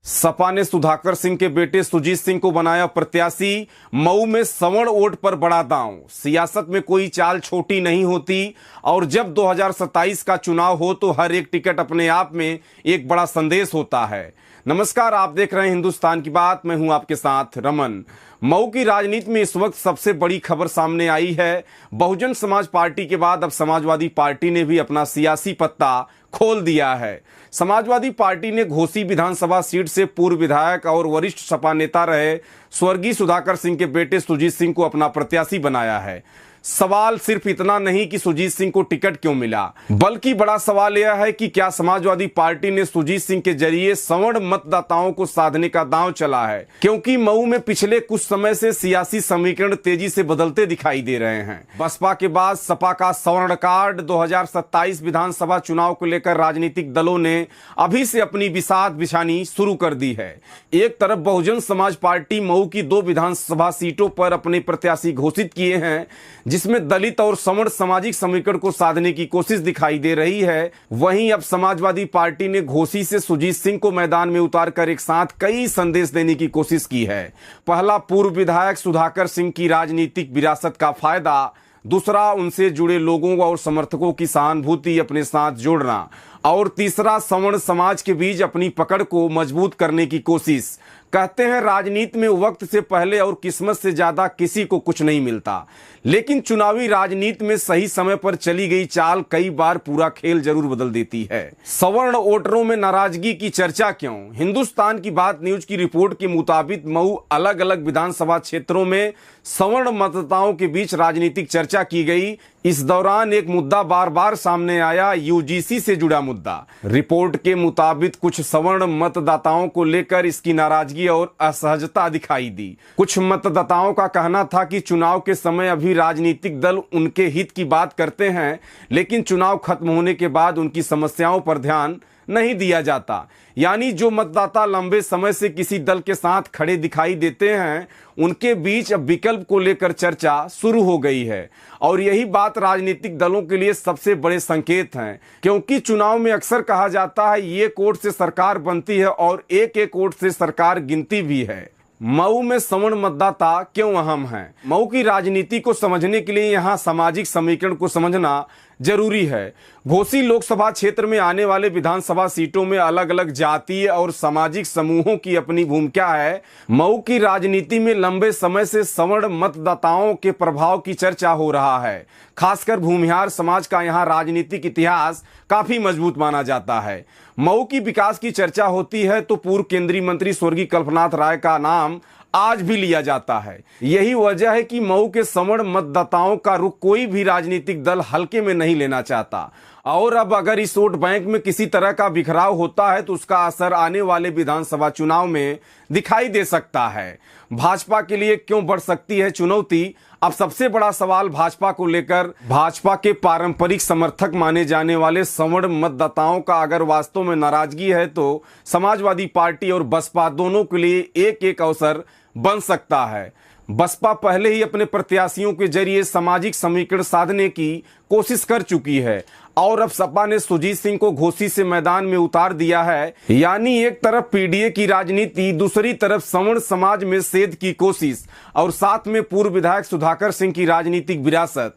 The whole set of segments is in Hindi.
सपा ने सुधाकर सिंह के बेटे सुजीत सिंह को बनाया प्रत्याशी। मऊ में सवर्ण वोट पर बड़ा दांव। सियासत में कोई चाल छोटी नहीं होती और जब 2027 का चुनाव हो तो हर एक टिकट अपने आप में एक बड़ा संदेश होता है। नमस्कार, आप देख रहे हैं हिंदुस्तान की बात। मैं हूं आपके साथ रमन। मऊ की राजनीति में इस वक्त सबसे बड़ी खबर सामने आई है। बहुजन समाज पार्टी के बाद अब समाजवादी पार्टी ने भी अपना सियासी पत्ता खोल दिया है। समाजवादी पार्टी ने घोसी विधानसभा सीट से पूर्व विधायक और वरिष्ठ सपा नेता रहे स्वर्गीय सुधाकर सिंह के बेटे सुजीत सिंह को अपना प्रत्याशी बनाया है। सवाल सिर्फ इतना नहीं कि सुजीत सिंह को टिकट क्यों मिला, बल्कि बड़ा सवाल यह है कि क्या समाजवादी पार्टी ने सुजीत सिंह के जरिए सवर्ण मतदाताओं को साधने का दांव चला है, क्योंकि मऊ में पिछले कुछ समय से सियासी समीकरण तेजी से बदलते दिखाई दे रहे हैं। बसपा के बाद सपा का सवर्ण कार्ड 2027 विधानसभा चुनाव को लेकर राजनीतिक दलों ने अभी से अपनी बिसात बिछानी शुरू कर दी है। एक तरफ बहुजन समाज पार्टी मऊ की 2 विधानसभा सीटों पर अपने प्रत्याशी घोषित किए हैं, जिसमें दलित और सवर्ण सामाजिक समीकरण को साधने की कोशिश दिखाई दे रही है। वहीं अब समाजवादी पार्टी ने घोसी से सुजीत सिंह को मैदान में उतारकर एक साथ कई संदेश देने की कोशिश की है। पहला, पूर्व विधायक सुधाकर सिंह की राजनीतिक विरासत का फायदा। दूसरा, उनसे जुड़े लोगों और समर्थकों की सहानुभूति अपने साथ जोड़ना। और तीसरा, सवर्ण समाज के बीच अपनी पकड़ को मजबूत करने की कोशिश। कहते हैं राजनीति में वक्त से पहले और किस्मत से ज्यादा किसी को कुछ नहीं मिलता, लेकिन चुनावी राजनीति में सही समय पर चली गई चाल कई बार पूरा खेल जरूर बदल देती है। सवर्ण वोटरों में नाराजगी की चर्चा क्यों? हिंदुस्तान की बात न्यूज की रिपोर्ट के मुताबिक मऊ अलग अलग विधानसभा क्षेत्रों में सवर्ण मतदाताओं के बीच राजनीतिक चर्चा की गई। इस दौरान एक मुद्दा बार बार सामने आया, यूजीसी से जुड़ा मुद्दा। रिपोर्ट के मुताबिक कुछ सवर्ण मतदाताओं को लेकर इसकी नाराजगी और असहजता दिखाई दी। कुछ मतदाताओं का कहना था कि चुनाव के समय अभी राजनीतिक दल उनके हित की बात करते हैं, लेकिन चुनाव खत्म होने के बाद उनकी समस्याओं पर ध्यान नहीं दिया जाता। यानी जो मतदाता लंबे समय से किसी दल के साथ खड़े दिखाई देते हैं, उनके बीच अब विकल्प को लेकर चर्चा शुरू हो गई है। और यही बात राजनीतिक दलों के लिए सबसे बड़े संकेत हैं, क्योंकि चुनाव में अक्सर कहा जाता है एक वोट से सरकार बनती है और एक वोट से सरकार गिनती भी है। मऊ में सवर्ण मतदाता क्यों अहम है? मऊ की राजनीति को समझने के लिए यहाँ सामाजिक समीकरण को समझना जरूरी है। घोसी लोकसभा क्षेत्र में आने वाले विधानसभा सीटों में अलग अलग जातीय और सामाजिक समूहों की अपनी भूमिका है। मऊ की राजनीति में लंबे समय से सवर्ण मतदाताओं के प्रभाव की चर्चा हो रहा है। खासकर भूमिहार समाज का यहाँ राजनीतिक इतिहास काफी मजबूत माना जाता है। मऊ की विकास की चर्चा होती है तो पूर्व केंद्रीय मंत्री स्वर्गीय कल्पनाथ राय का नाम आज भी लिया जाता है। यही वजह है कि मऊ के सवर्ण मतदाताओं का रुख कोई भी राजनीतिक दल हल्के में नहीं लेना चाहता। और अब अगर इस वोट बैंक में किसी तरह का बिखराव होता है तो उसका असर आने वाले विधानसभा चुनाव में दिखाई दे सकता है। भाजपा के लिए क्यों बढ़ सकती है चुनौती? अब सबसे बड़ा सवाल भाजपा को लेकर भाजपा के पारंपरिक समर्थक माने जाने वाले सवर्ण मतदाताओं का अगर वास्तव में नाराजगी है तो समाजवादी पार्टी और बसपा दोनों के लिए एक एक अवसर बन सकता है। बसपा पहले ही अपने प्रत्याशियों के जरिए सामाजिक समीकरण साधने की कोशिश कर चुकी है और अब सपा ने सुजीत सिंह को घोसी से मैदान में उतार दिया है। यानी एक तरफ पीडीए की राजनीति, दूसरी तरफ सवर्ण समाज में सेध की कोशिश और साथ में पूर्व विधायक सुधाकर सिंह की राजनीतिक विरासत।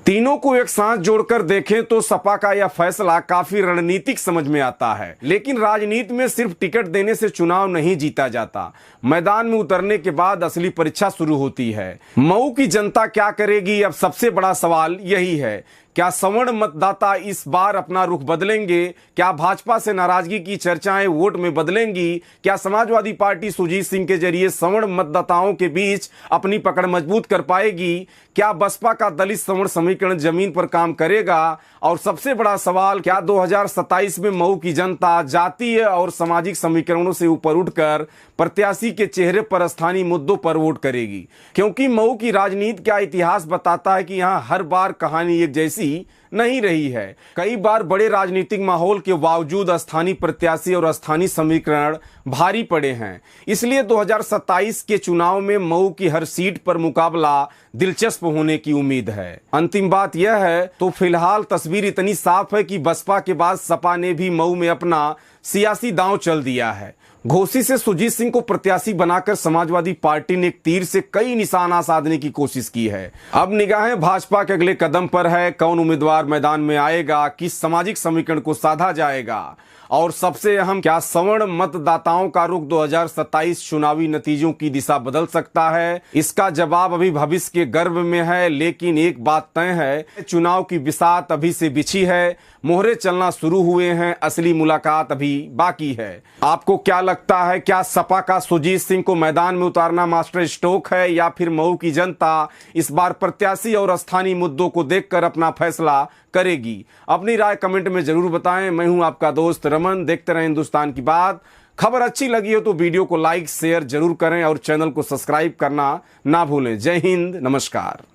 तीनों को एक साथ जोड़कर देखें तो सपा का यह फैसला काफी रणनीतिक समझ में आता है। लेकिन राजनीति में सिर्फ टिकट देने से चुनाव नहीं जीता जाता। मैदान में उतरने के बाद असली परीक्षा शुरू होती है। मऊ की जनता क्या करेगी? अब सबसे बड़ा सवाल यही है। क्या सवर्ण मतदाता इस बार अपना रुख बदलेंगे? क्या भाजपा से नाराजगी की चर्चाएं वोट में बदलेंगी? क्या समाजवादी पार्टी सुजीत सिंह के जरिए सवर्ण मतदाताओं के बीच अपनी पकड़ मजबूत कर पाएगी? क्या बसपा का दलित सवर्ण समीकरण जमीन पर काम करेगा? और सबसे बड़ा सवाल, क्या 2027 में मऊ की जनता जातीय और सामाजिक समीकरणों से ऊपर उठकर प्रत्याशी के चेहरे पर स्थानीय मुद्दों पर वोट करेगी? क्योंकि मऊ की राजनीति का इतिहास बताता है कि यहाँ हर बार कहानी एक जैसी नहीं रही है। कई बार बड़े राजनीतिक माहौल के बावजूद स्थानीय प्रत्याशी और स्थानीय समीकरण भारी पड़े हैं। इसलिए 2027 के चुनाव में मऊ की हर सीट पर मुकाबला दिलचस्प होने की उम्मीद है। अंतिम बात यह है तो फिलहाल तस्वीर इतनी साफ है कि बसपा के बाद सपा ने भी मऊ में अपना सियासी दांव चल दिया है। घोसी से सुजीत सिंह को प्रत्याशी बनाकर समाजवादी पार्टी ने एक तीर से कई निशाना साधने की कोशिश की है। अब निगाहें भाजपा के अगले कदम पर है। कौन उम्मीदवार मैदान में आएगा, किस सामाजिक समीकरण को साधा जाएगा और सबसे अहम, क्या सवर्ण मतदाताओं का रुख 2027 चुनावी नतीजों की दिशा बदल सकता है? इसका जवाब अभी भविष्य के गर्भ में है, लेकिन एक बात तय है, चुनाव की बिसात अभी से बिछी है, मोहरे चलना शुरू हुए हैं, असली मुलाकात अभी बाकी है। आपको क्या लगता है, क्या सपा का सुजीत सिंह को मैदान में उतारना मास्टर स्ट्रोक है या फिर मऊ की जनता इस बार प्रत्याशी और स्थानीय मुद्दों को देखकर अपना फैसला करेगी? अपनी राय कमेंट में जरूर बताएं। मैं हूं आपका दोस्त रमन। देखते रहें हिंदुस्तान की बात। खबर अच्छी लगी हो तो वीडियो को लाइक शेयर जरूर करें और चैनल को सब्सक्राइब करना ना भूलें। जय हिंद, नमस्कार।